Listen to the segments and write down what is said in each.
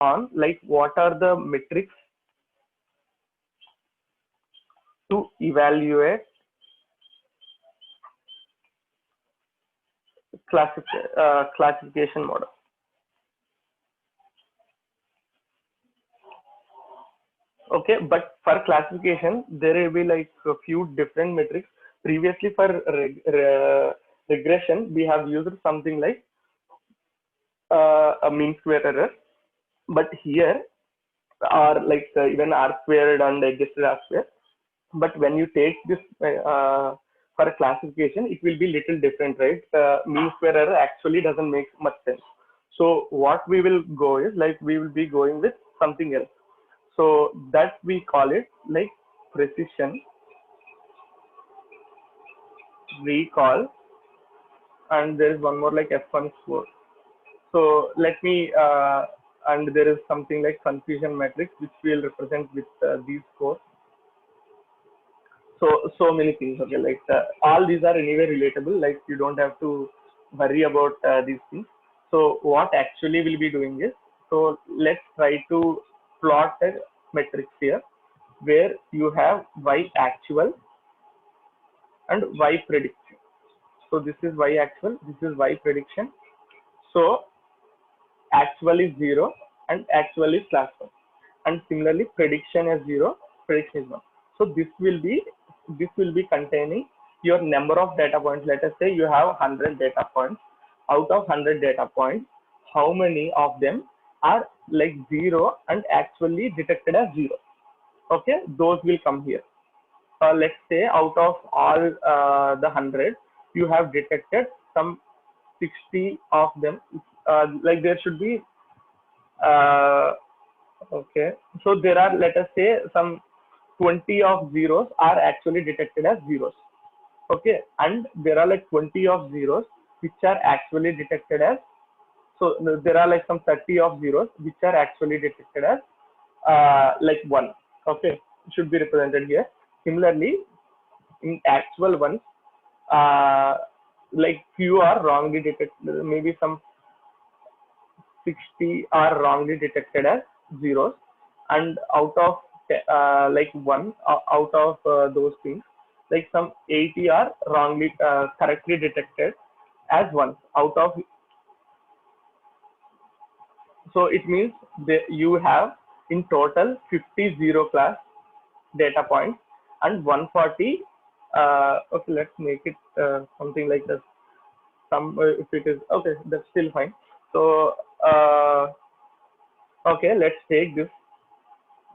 on like what are the metrics to evaluate classification model. Okay, but for classification, there will be like a few different metrics. Previously, for regression, we have used something like a mean square error, but here are like even r squared and adjusted r squared. But when you take this for a classification, it will be little different, right? Mean square error actually doesn't make much sense. So what we will go is like we will be going with something else. So that we call it like precision recall, and there is one more like F1 score. So let me and there is something like confusion matrix which will represent with these scores. So many things. Okay, like all these are anyway relatable. Like you don't have to worry about these things. So what actually we'll be doing is, so let's try to plot a matrix here where you have y actual and y prediction. So this is y actual, this is y prediction. So actual is 0 and actual is class 1. And similarly prediction is 0, prediction is 1. So this will be containing your number of data points. Let us say you have 100 data points. Out of 100 data points, how many of them are like 0 and actually detected as 0? Okay, those will come here. Let's say out of all the 100, you have detected some 60 of them. Like there should be uh, okay, so there are, let us say, some 20 of zeros are actually detected as zeros. Okay, and there are like 20 of zeros which are actually detected as, so there are like some 30 of zeros which are actually detected as like 1. Okay, should be represented here. Similarly, in actual ones, uh, like few are wrongly detected, maybe some 60 are wrongly detected as zeros, and out of like one out of those things, like some 80 are wrongly correctly detected as ones out of. So it means that you have in total 50 zero class data points and 140. Okay, let's make it something like this. Some if it is okay, that's still fine. So okay, let's take this.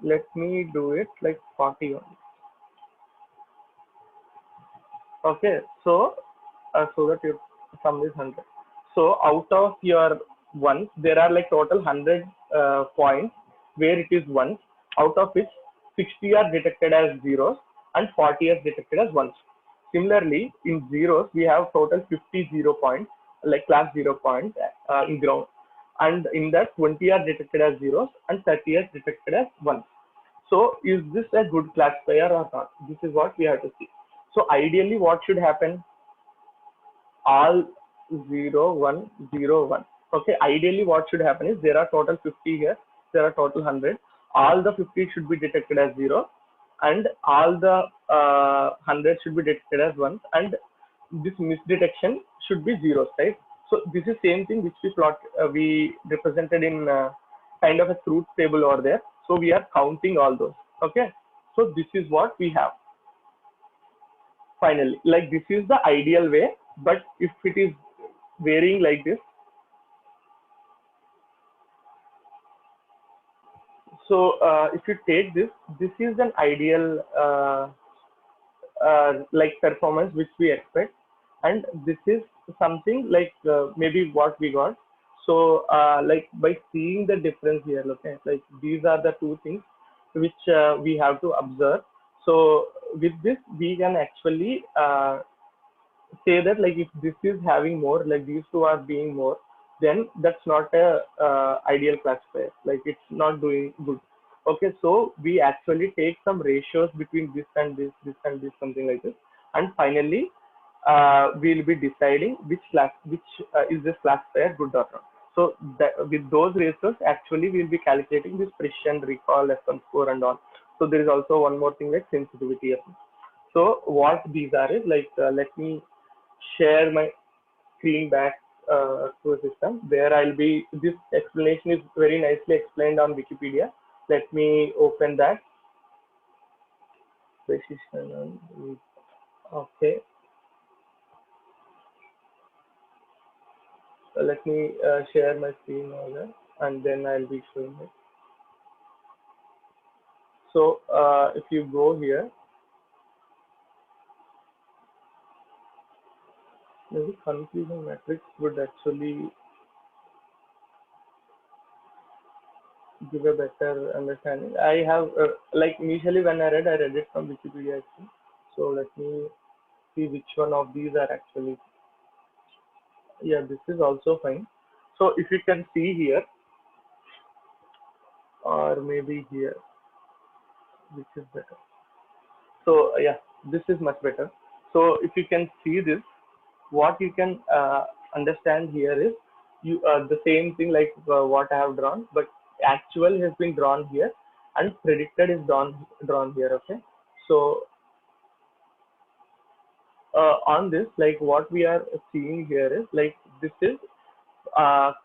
Let me do it like 40 only. Okay, so that your sum is 100. So out of your ones, there are like total 100 points where it is ones, out of which 60 are detected as zeros and 40 are detected as ones. Similarly, in zeros, we have total 50 0 points, like class 0 points in ground. And in that, 20 are detected as zeros and 30 are detected as ones. So is this a good classifier or not? This is what we have to see. So ideally, what should happen? All 0 1 0 1. Okay, ideally what should happen is there are total 50 here, there are total 100. All the 50 should be detected as 0 and all the 100 should be detected as 1, and this misdetection should be zeros, right? So this is same thing which we represented in kind of a truth table over there. So we are counting all those. Okay, so this is what we have finally. Like this is the ideal way, but if it is varying like this, so if you take this, this is an ideal like performance which we expect, and this is something like maybe what we got. So like by seeing the difference here, okay, like these are the two things which we have to observe. So with this we can actually say that like if this is having more, like these two are being more, then that's not a ideal classifier, like it's not doing good. Okay, so we actually take some ratios between this and this and this, something like this, and finally we'll be deciding which is this classifier good or not. So that, with those ratios, actually we'll be calculating this precision, recall, F1 score and all. So there is also one more thing like sensitivity. So what these are is like, let me share my screen back to a system where I'll be, this explanation is very nicely explained on Wikipedia. Let me open that. Precision, okay. So let me share my screen over and then I'll be showing it. So if you go here, maybe confusion matrix would actually give a better understanding. I have like initially when I read it from Wikipedia actually. So let me see which one of these are actually. Yeah, this is also fine. So if you can see here, or maybe here, which is better. So yeah, this is much better. So if you can see this, what you can understand here is you the same thing like what I have drawn, but actual has been drawn here and predicted is drawn here. Okay, so on this, like what we are seeing here is like this is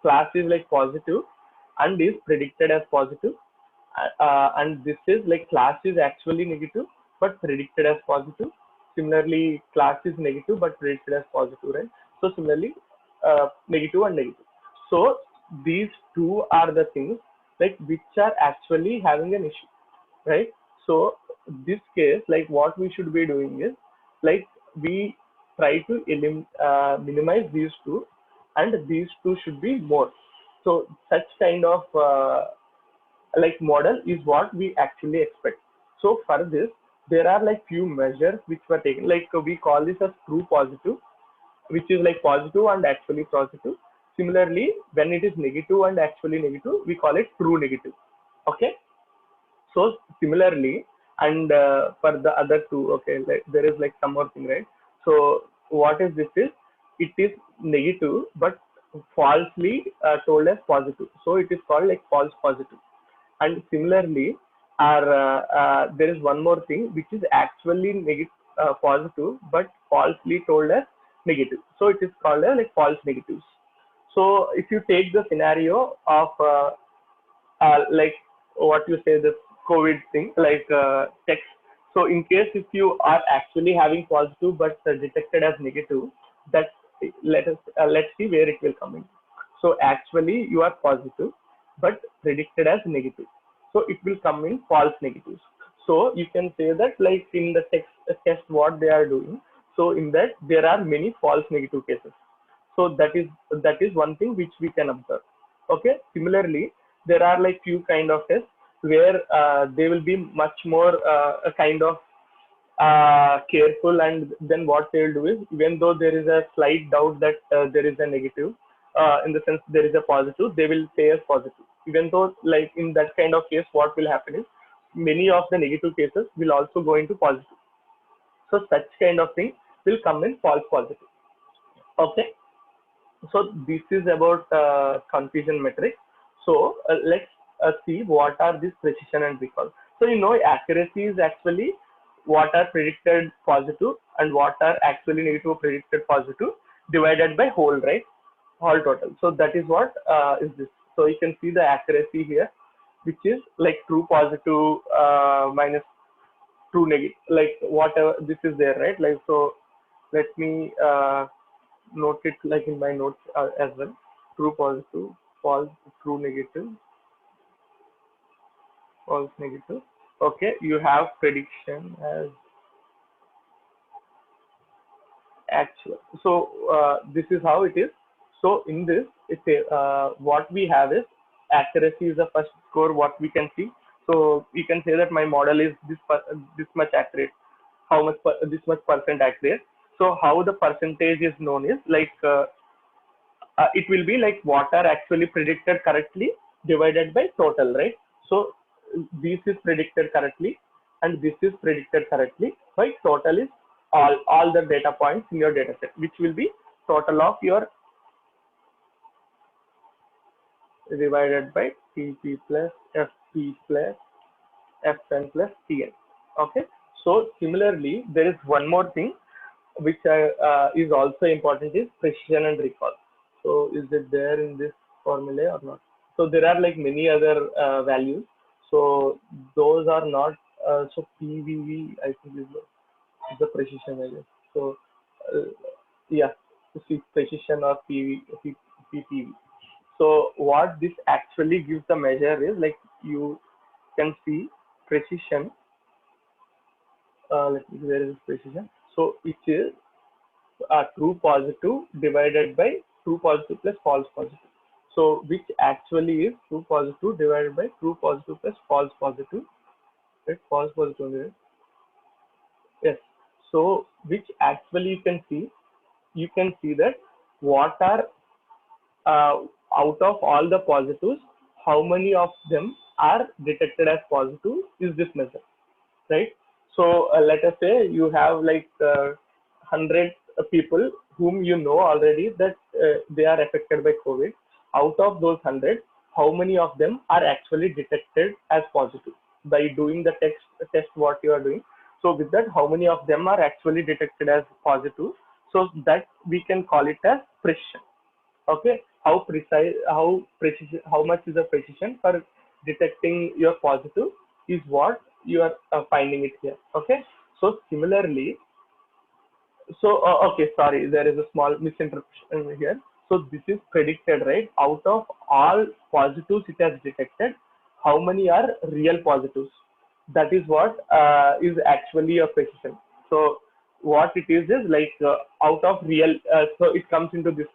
class is like positive and is predicted as positive, and this is like class is actually negative but predicted as positive. Similarly, class is negative but predicted as positive, right? So similarly, negative and negative. So these two are the things like which are actually having an issue, right? So this case, like what we should be doing is like we try to minimize these two, and these two should be more. So such kind of like model is what we actually expect. So for this, there are like few measures which were taken. Like we call this as true positive, which is like positive and actually positive. Similarly, when it is negative and actually negative, we call it true negative. Okay. So similarly, and for the other two, okay, like there is like some more thing, right? So what is this is, it is negative but falsely told as positive. So it is called like false positive. And similarly, there is one more thing which is actually negative, positive, but falsely told as negative. So it is called as like false negatives. So if you take the scenario of like what you say, the COVID thing, like text. So in case if you are actually having positive but detected as negative, that let's see where it will come in. So actually you are positive but predicted as negative. So it will come in false negatives. So you can say that like in the text test what they are doing. So in that there are many false negative cases. So that is one thing which we can observe. Okay. Similarly, there are like few kind of tests where they will be much more a kind of careful, and then what they will do is, even though there is a slight doubt that there is a negative, in the sense there is a positive, they will say as positive. Even though like in that kind of case, what will happen is many of the negative cases will also go into positive. So such kind of thing will come in false positive. Okay. So this is about confusion metric. So let's see what are these precision and recall. So accuracy is actually what are predicted positive and what are actually negative predicted positive divided by whole, right? Whole total. So that is what is this. So you can see the accuracy here, which is like true positive minus true negative, like whatever this is there, right? Like so, let me note it like in my notes as well. True positive, false true negative, false negative. Okay, you have prediction as actual. So this is how it is. So in this, what we have is accuracy is the first score what we can see. So we can say that my model is this much accurate. How much this much percent accurate. So how the percentage is known is like it will be like what are actually predicted correctly divided by total, right? So this is predicted correctly and this is predicted correctly, right? Total is all the data points in your data set, which will be total of your divided by TP plus FP plus Fn plus Tn. Okay. So similarly, there is one more thing which is also important is precision and recall. So is it there in this formula or not? So there are like many other values. So those are not. So PVV I think is the precision value. So uh, yeah, to see precision or PPV. So what this actually gives the measure is like you can see precision. Where is precision? So it is true positive divided by true positive plus false positive. So which actually is true positive divided by true positive plus false positive. Right? False positive. Right? Yes. So which actually you can see that what are out of all the positives, how many of them are detected as positive is this measure, right? So let us say you have like 100 people whom you know already that they are affected by COVID. Out of those 100, how many of them are actually detected as positive by doing the test what you are doing? So with that, how many of them are actually detected as positive? So that we can call it as precision. Okay, how much is the precision for detecting your positive is what you are finding it here. Okay, so similarly, so okay, sorry, there is a small misinterpretation here. So this is predicted, right? Out of all positives it has detected, how many are real positives? That is what is actually a precision. So what it is like out of real, so it comes into this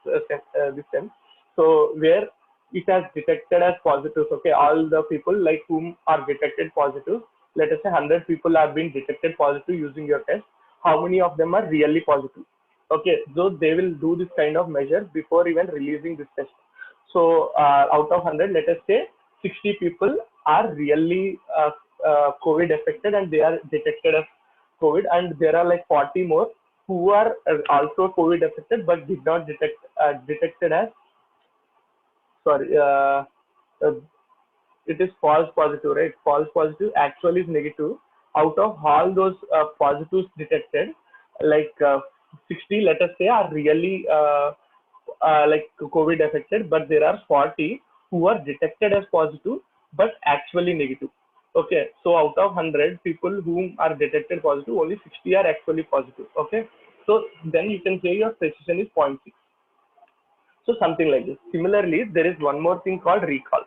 sense. So where it has detected as positives, okay, all the people like whom are detected positive, let us say 100 people are being detected positive using your test, how many of them are really positive? Okay, so they will do this kind of measure before even releasing this test. So out of 100, let us say 60 people are really COVID affected and they are detected as COVID, and there are like 40 more who are also COVID affected but did not detected as, sorry, uh, it is false positive, right? False positive actually is negative. Out of all those positives detected, like 60, let us say, are really like COVID affected, but there are 40 who are detected as positive but actually negative. Okay, so out of 100 people whom are detected positive, only 60 are actually positive. Okay, so then you can say your precision is 0.6. So something like this. Similarly, there is one more thing called recall.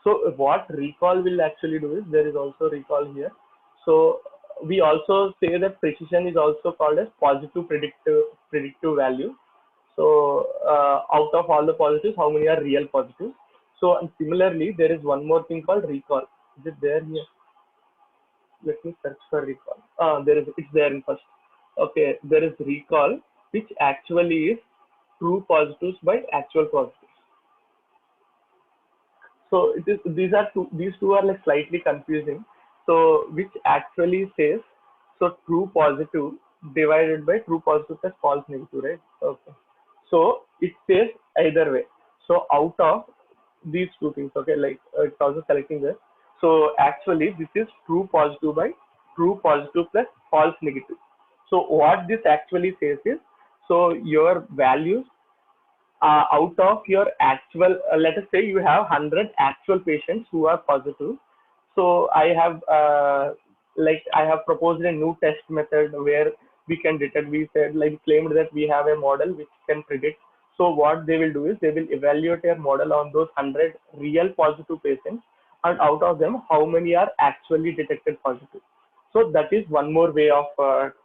So what recall will actually do is there is also recall here. So we also say that precision is also called as positive predictive value. So out of all the positives, how many are real positives? So and similarly, there is one more thing called recall. Is it there here? Let me search for recall. It's there in first. Okay, there is recall, which actually is true positives by actual positives. So it is, these two are like slightly confusing. So which actually says, so true positive divided by true positive plus false negative, right? Okay. So it says either way. So out of these two things, okay, like it's also selecting this. So actually this is true positive by true positive plus false negative. So what this actually says is, so your values out of your actual, let us say you have 100 actual patients who are positive. So I have proposed a new test method where we can detect, we said, like claimed that we have a model which can predict. So what they will do is they will evaluate a model on those 100 real positive patients, and out of them how many are actually detected positive. So that is one more way of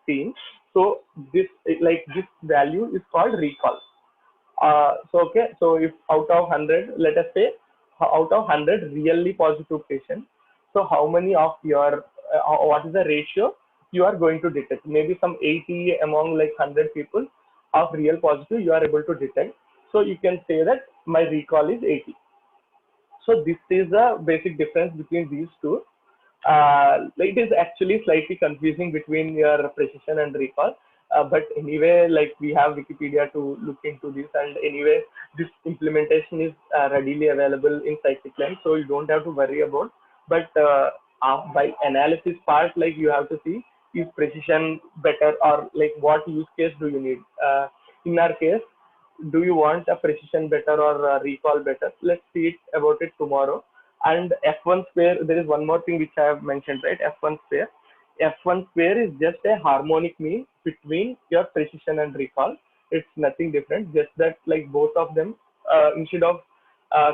seeing. So this, like this value is called recall. So okay, so if out of 100, let us say out of 100 really positive patients, so how many of your what is the ratio you are going to detect? Maybe some 80 among like 100 people of real positive you are able to detect. So you can say that my recall is 80. So this is the basic difference between these two. It is actually slightly confusing between your precision and recall. but anyway, like we have Wikipedia to look into this, and anyway, this implementation is readily available in scikit-learn, so you don't have to worry about. But by analysis part, like you have to see, is precision better, or like what use case do you need? In our case, do you want a precision better or a recall better? Let's see it about it tomorrow. And F1 square, there is one more thing which I have mentioned, right? F1 square. F1 square is just a harmonic mean between your precision and recall. It's nothing different, just that like both of them, instead of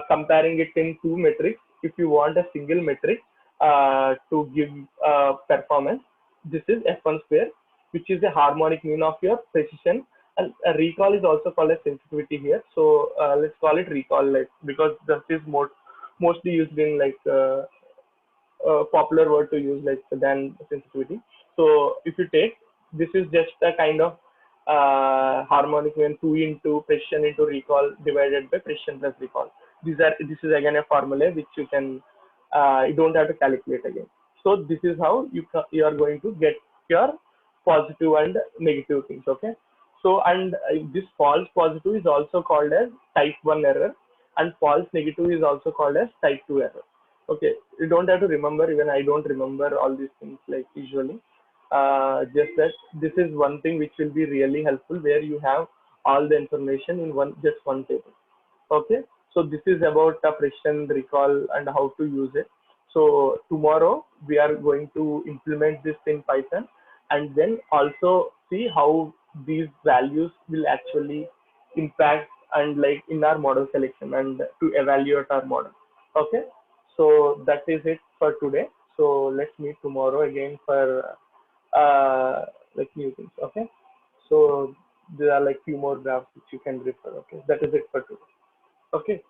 comparing it in two metrics, if you want a single metric to give performance, this is F1 square, which is a harmonic mean of your precision. And recall is also called as sensitivity here. So let's call it recall, like because this is mostly used in like popular word to use like than sensitivity. So if you take, this is just a kind of harmonic when 2 into precision into recall divided by precision plus recall. This is again a formula which you don't have to calculate again. So this is how you are going to get your positive and negative things. Okay. So and this false positive is also called as type 1 error, and false negative is also called as type 2 error. Okay, you don't have to remember, even I don't remember all these things like usually. Just that this is one thing which will be really helpful, where you have all the information in one table. Okay, so this is about the precision recall and how to use it. So tomorrow we are going to implement this in Python, and then also see how these values will actually impact and like in our model selection and to evaluate our model. Okay, so that is it for today. So let's meet tomorrow again for like new things. Okay, so there are like few more graphs which you can refer. Okay, that is it for today. Okay.